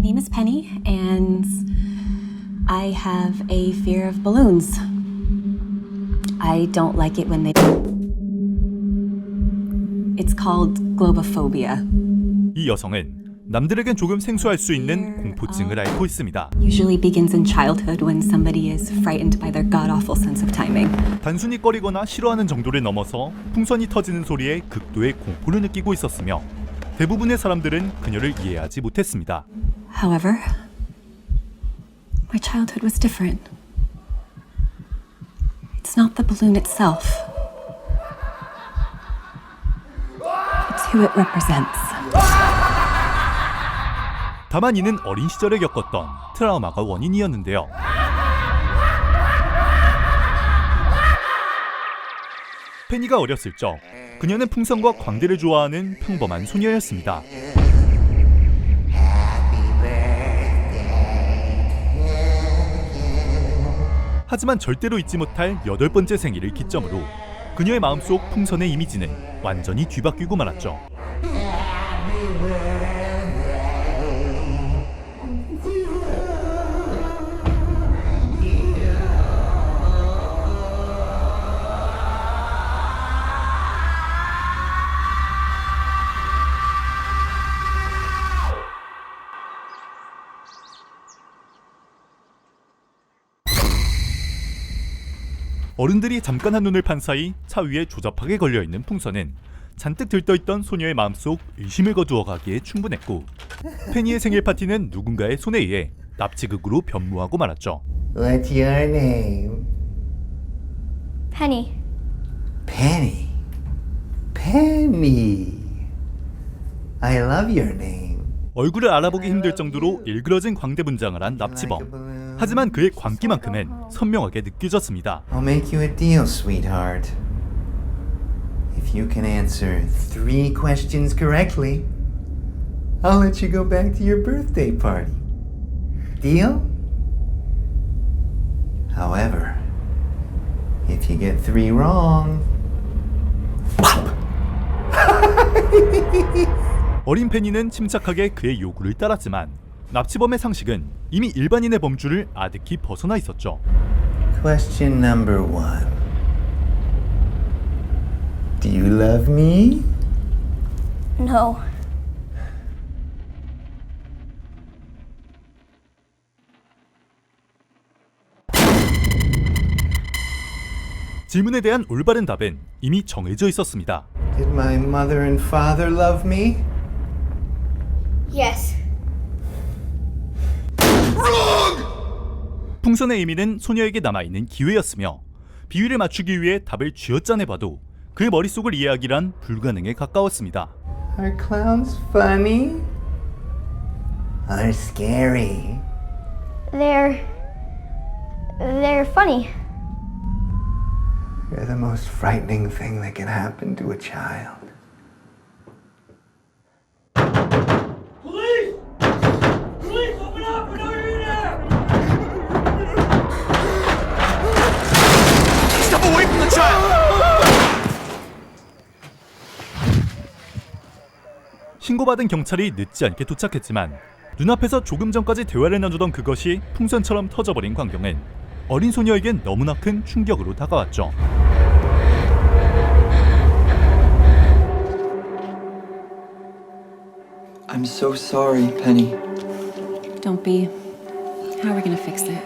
name is Penny, and I have a fear of balloons. I don't like it when they... It's called globophobia. 이 여성은 남들에겐 조금 생소할 수 있는 공포증을 앓고 있습니다. Usually begins in childhood when somebody is frightened by their god-awful sense of timing. 단순히 꺼리거나 싫어하는 정도를 넘어서 풍선이 터지는 소리에 극도의 공포를 느끼고 있었으며 대부분의 사람들은 그녀를 이해하지 못했습니다. However, my childhood was different. It's not the balloon itself. It's who it represents. 다만 이는 어린 시절에 겪었던 트라우마가 원인이었는데요. 페니가 어렸을 적 그녀는 풍선과 광대를 좋아하는 평범한 소녀였습니다. 하지만 절대로 잊지 못할 8번째 생일을 기점으로 그녀의 마음속 풍선의 이미지는 완전히 뒤바뀌고 말았죠. 어른들이 잠깐 한눈을 판 사이 차 위에 조잡하게 걸려있는 풍선은 잔뜩 들떠있던 소녀의 마음속 의심을 거두어 가기에 충분했고 페니의 생일 파티는 누군가의 손에 의해 납치극으로 변모하고 말았죠. What's your name? Penny. Penny. Penny. I love your name. 얼굴을 알아보기 힘들 정도로 일그러진 광대 분장을 한 납치범. 하지만 그의 광기만큼은 선명하게 느껴졌습니다. I'll make you a deal, sweetheart. If you can answer 3 questions correctly, I'll let you go back to your birthday party. Deal? However, if you get 3 wrong, 어린 페니는 침착하게 그의 요구를 따랐지만 납치범의 상식은 이미 일반인의 범주를 아득히 벗어나 있었죠. Question number 1. Do you love me? No. 질문에 대한 올바른 답은 이미 정해져 있었습니다. Did my mother and father love me? Yes. 풍선의 의미는 소녀에게 남아있는 기회였으며 비위를 맞추기 위해 답을 쥐어짜내봐도 그의 머릿속을 이해하기란 불가능에 가까웠습니다. Are clowns funny? Or scary? They're funny. They're the most frightening thing that can happen to a child. Police! Police, open up! We know you're in there! Step away from the child! 신고받은 경찰이 늦지 않게 도착했지만 눈앞에서 조금 전까지 대화를 나누던 그것이 풍선처럼 터져버린 광경은 어린 소녀에겐 너무나 큰 충격으로 다가왔죠. I'm so sorry, Penny. Don't be. How are we gonna fix it?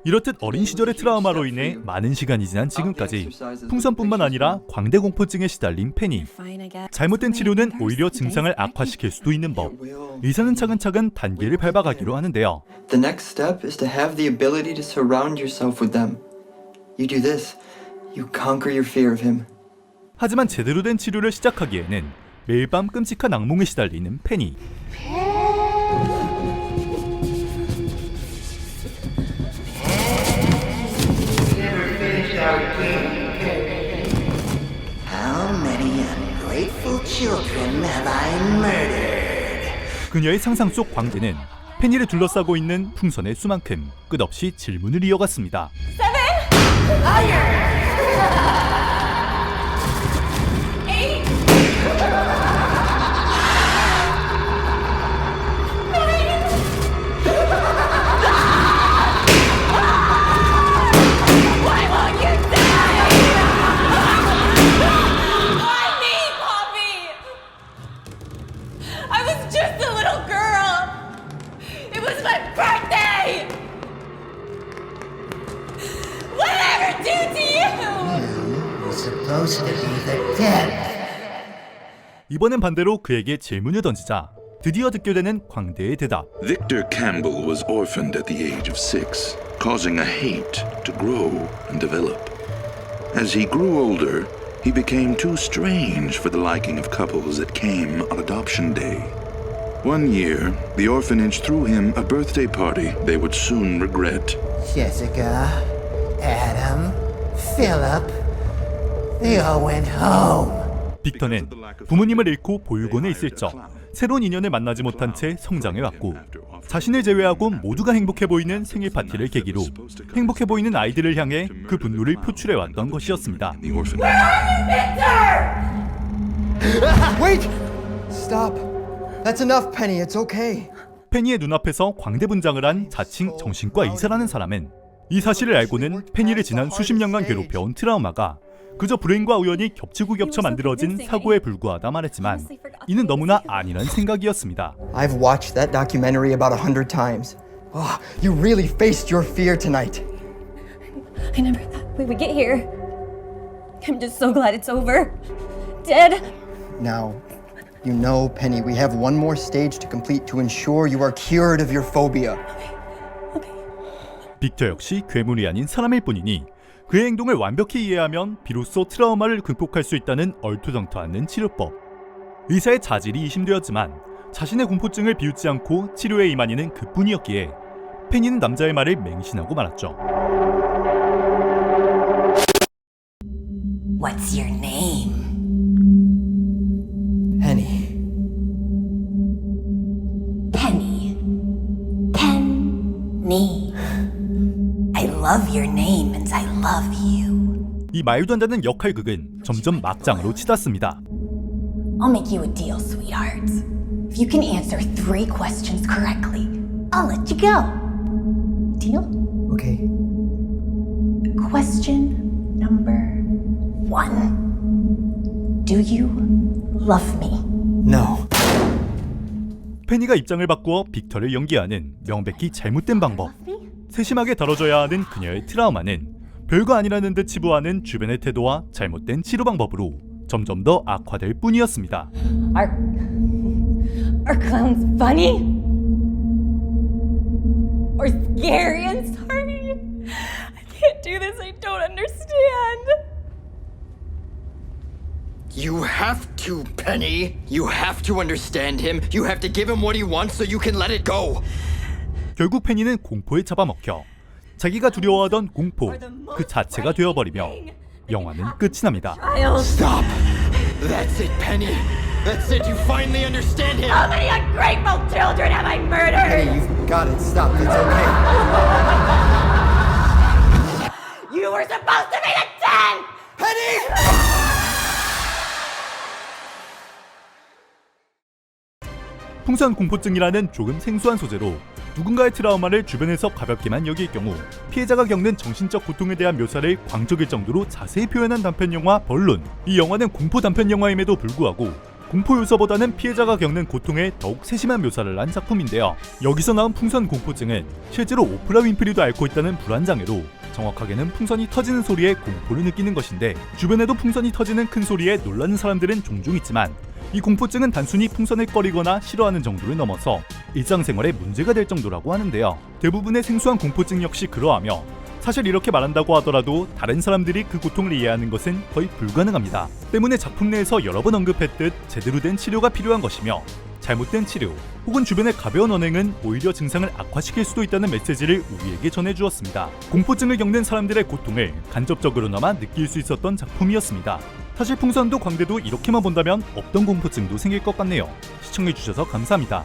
이렇듯 어린 시절의 트라우마로 인해 많은 시간이 지난 지금까지 풍선뿐만 아니라 광대 공포증에 시달린 페니. Fine, I guess. 잘못된 치료는 오히려 증상을 악화시킬 수도 있는 법. 의사는 차근차근 단계를 밟아가기로 하는데요. The next step is to have the ability to surround yourself with them. You do this, you conquer your fear of him. 하지만 제대로 된 치료를 시작하기에는 매일 밤 끔찍한 악몽에 시달리는 페니. How many ungrateful children have I murdered? 그녀의 상상 속 광대는 페니를 둘러싸고 있는 풍선의 수만큼 끝없이 질문을 이어갔습니다. supposed to be the 10th. 이번엔 반대로 그에게 질문을 던지자 드디어 듣게 되는 광대의 대답. Victor Campbell was orphaned at the age of 6, causing a hate to grow and develop. As he grew older, he became too strange for the liking of couples that came on adoption day. One year, the orphanage threw him a birthday party they would soon regret. Jessica, Adam, Philip, they all went home. 빅터는 부모님을 잃고 보육원에 있을 적 새로운 인연을 만나지 못한 채 성장해왔고 자신을 제외하고 모두가 행복해 보이는 생일 파티를 계기로 행복해 보이는 아이들을 향해 그 분노를 표출해왔던 것이었습니다. The orphanage. Wait! Stop. That's enough, Penny. It's okay. 페니의 눈앞에서 광대 분장을 한 자칭 정신과 의사라는 사람은 이 사실을 알고는 페니를 지난 수십 년간 괴롭혀온 트라우마가 그저 불행과 우연이 겹치고 겹쳐 만들어진 사고에 불과하다 말했지만 이는 너무나 아니란 생각이었습니다. I've watched that documentary about 100 times. Oh, you really faced your fear tonight. I never thought we would get here. I'm just so glad it's over. Dead. Now, you know, Penny, we have one more stage to complete to ensure you are cured of your phobia. 빅터 역시 괴물이 아닌 사람일 뿐이니 그의 행동을 완벽히 이해하면 비로소 트라우마를 극복할 수 있다는 얼토당토 않는 치료법. 의사의 자질이 의심되었지만 자신의 공포증을 비웃지 않고 치료에 임한 이는 그뿐이었기에 페니는 남자의 말을 맹신하고 말았죠. What's your name? Penny. Penny. Penny. I love your name and I love you. 이 말도 안 되는 역할극은 점점 막장으로 치닫습니다. I'll make you a deal, sweetheart. If you can answer 3 questions correctly, I'll let you go. Deal? Okay. Question number 1. Do you love me? No. 페니가 입장을 바꾸어 빅터를 연기하는 명백히 잘못된 방법. 세심하게 다뤄져야 하는 그녀의 트라우마는 별거 아니라는 듯 치부하는 주변의 태도와 잘못된 치료 방법으로 점점 더 악화될 뿐이었습니다. Are clowns funny? Or scary and sorry? I can't do this, I don't understand. You have to, Penny. You have to understand him. You have to give him what he wants so you can let it go. 결국 페니는 공포에 잡아먹혀 자기가 두려워하던 공포 그 자체가 되어버리며 영화는 끝이 납니다. Stop. That's it, Penny. That's it. You finally understand him. How many ungrateful children have I murdered? Penny, you've got it. Stop. It's okay. You were supposed to be the 10! Penny! 풍선 공포증이라는 조금 생소한 소재로 누군가의 트라우마를 주변에서 가볍게만 여길 경우 피해자가 겪는 정신적 고통에 대한 묘사를 광적일 정도로 자세히 표현한 단편영화 벌룬. 이 영화는 공포 단편영화임에도 불구하고 공포 요소보다는 피해자가 겪는 고통에 더욱 세심한 묘사를 한 작품인데요. 여기서 나온 풍선 공포증은 실제로 오프라 윈프리도 앓고 있다는 불안장애로 정확하게는 풍선이 터지는 소리에 공포를 느끼는 것인데 주변에도 풍선이 터지는 큰 소리에 놀라는 사람들은 종종 있지만 이 공포증은 단순히 풍선을 꺼리거나 싫어하는 정도를 넘어서 일상생활에 문제가 될 정도라고 하는데요. 대부분의 생소한 공포증 역시 그러하며 사실 이렇게 말한다고 하더라도 다른 사람들이 그 고통을 이해하는 것은 거의 불가능합니다. 때문에 작품 내에서 여러 번 언급했듯 제대로 된 치료가 필요한 것이며 잘못된 치료 혹은 주변의 가벼운 언행은 오히려 증상을 악화시킬 수도 있다는 메시지를 우리에게 전해주었습니다. 공포증을 겪는 사람들의 고통을 간접적으로나마 느낄 수 있었던 작품이었습니다. 사실 풍선도 광대도 이렇게만 본다면 없던 공포증도 생길 것 같네요. 시청해주셔서 감사합니다.